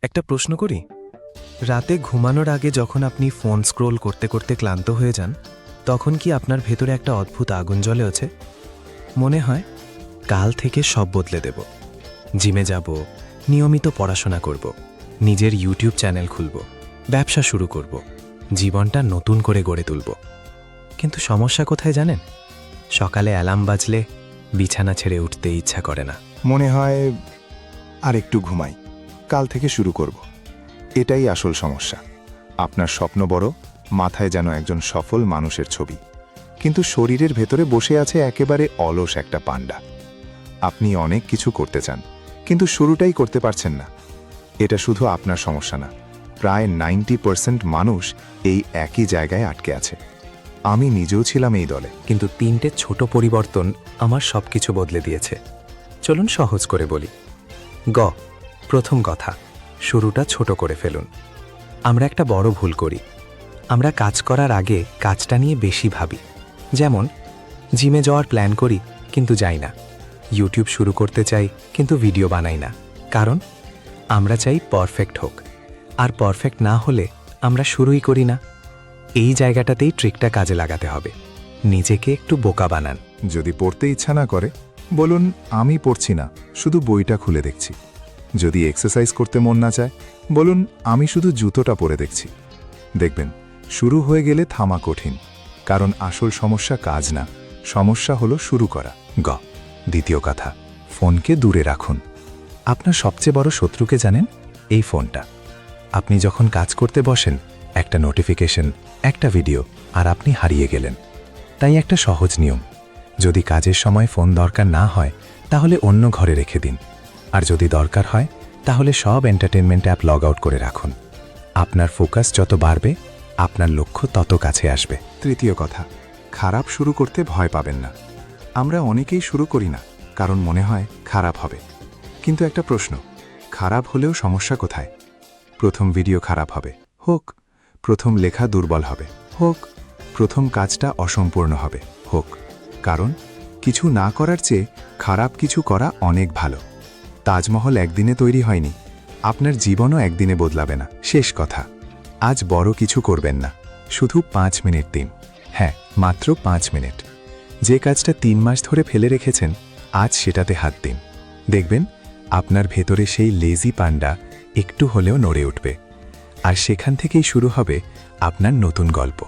একটা প্রশ্ন করি। রাতে ঘুমানোর আগে যখন আপনি ফোন স্ক্রোল করতে করতে ক্লান্ত হয়ে যান, তখন কি আপনার ভেতরে একটা অদ্ভুত আগুন জ্বলে ওঠে? মনে হয় কাল থেকে সব বদলে দেব, জিমে যাব, নিয়মিত পড়াশোনা করব, নিজের ইউটিউব চ্যানেল খুলব, ব্যবসা শুরু করব, জীবনটা নতুন করে গড়ে তুলব। কিন্তু সমস্যা কোথায় জানেন? সকালে অ্যালার্ম বাজলে বিছানা ছেড়ে উঠতে ইচ্ছা করে না। মনে হয় আর একটু ঘুমাই, কাল থেকে শুরু করব। এটাই আসল সমস্যা। আপনার স্বপ্ন বড়, মাথায় যেন একজন সফল মানুষের ছবি, কিন্তু শরীরের ভেতরে বসে আছে একেবারে অলস একটা পান্ডা। আপনি অনেক কিছু করতে চান, কিন্তু শুরুটাই করতে পারছেন না। এটা শুধু আপনার সমস্যা না, প্রায় 90% মানুষ এই একই জায়গায় আটকে আছে। আমি নিজেও ছিলাম এই দলে। কিন্তু 3টে ছোট পরিবর্তন আমার সবকিছু বদলে দিয়েছে। চলুন সহজ করে বলি। প্রথম কথা, শুরুটা ছোট করে ফেলুন। আমরা একটা বড় ভুল করি। আমরা কাজ করার আগে কাজটা নিয়ে বেশি ভাবি। যেমন জিমে যাওয়ার প্ল্যান করি কিন্তু যাই না, ইউটিউব শুরু করতে চাই কিন্তু ভিডিও বানাই না। কারণ আমরা চাই পারফেক্ট হোক, আর পারফেক্ট না হলে আমরা শুরুই করি না। এই জায়গাটাতেই ট্রিকটা কাজে লাগাতে হবে। নিজেকে একটু বোকা বানান। যদি পড়তে ইচ্ছা না করে, বলুন আমি পড়ছি না, শুধু বইটা খুলে দেখছি। যদি এক্সারসাইজ করতে মন না চায়, বলুন আমি শুধু জুতোটা পরে দেখছি। দেখবেন শুরু হয়ে গেলে থামা কঠিন, কারণ আসল সমস্যা কাজ না, সমস্যা হলো শুরু করা। দ্বিতীয় কথা, ফোনকে দূরে রাখুন। আপনার সবচেয়ে বড় শত্রুকে জানেন? এই ফোনটা। আপনি যখন কাজ করতে বসেন, একটা নোটিফিকেশন, একটা ভিডিও, আর আপনি হারিয়ে গেলেন। তাই একটা সহজ নিয়ম, যদি কাজের সময় ফোন দরকার না হয় তাহলে অন্য ঘরে রেখে দিন, আর যদি দরকার হয় তাহলে সব এন্টারটেনমেন্ট অ্যাপ লগ আউট করে রাখুন। আপনার ফোকাস যত বাড়বে, আপনার লক্ষ্য তত কাছে আসবে। তৃতীয় কথা, খারাপ শুরু করতে ভয় পাবেন না। আমরা অনেকেই শুরু করি না, কারণ মনে হয় খারাপ হবে। কিন্তু একটা প্রশ্ন, খারাপ হলেও সমস্যা কোথায়? প্রথম ভিডিও খারাপ হবে, হোক। প্রথম লেখা দুর্বল হবে, হোক। প্রথম কাজটা অসম্পূর্ণ হবে, হোক। কারণ কিছু না করার চেয়ে খারাপ কিছু করা অনেক ভালো। তাজমহল একদিনে তৈরি হয়নি, আপনার জীবনও একদিনে বদলাবে না। শেষ কথা, আজ বড় কিছু করবেন না, শুধু 5 মিনিট দিন। হ্যাঁ, মাত্র 5 মিনিট। যে কাজটা 3 মাস ধরে ফেলে রেখেছেন, আজ সেটাতে হাত দিন। দেখবেন আপনার ভেতরে সেই লেজি পান্ডা একটু হলেও নড়ে উঠবে, আর সেখান থেকেই শুরু হবে আপনার নতুন গল্প।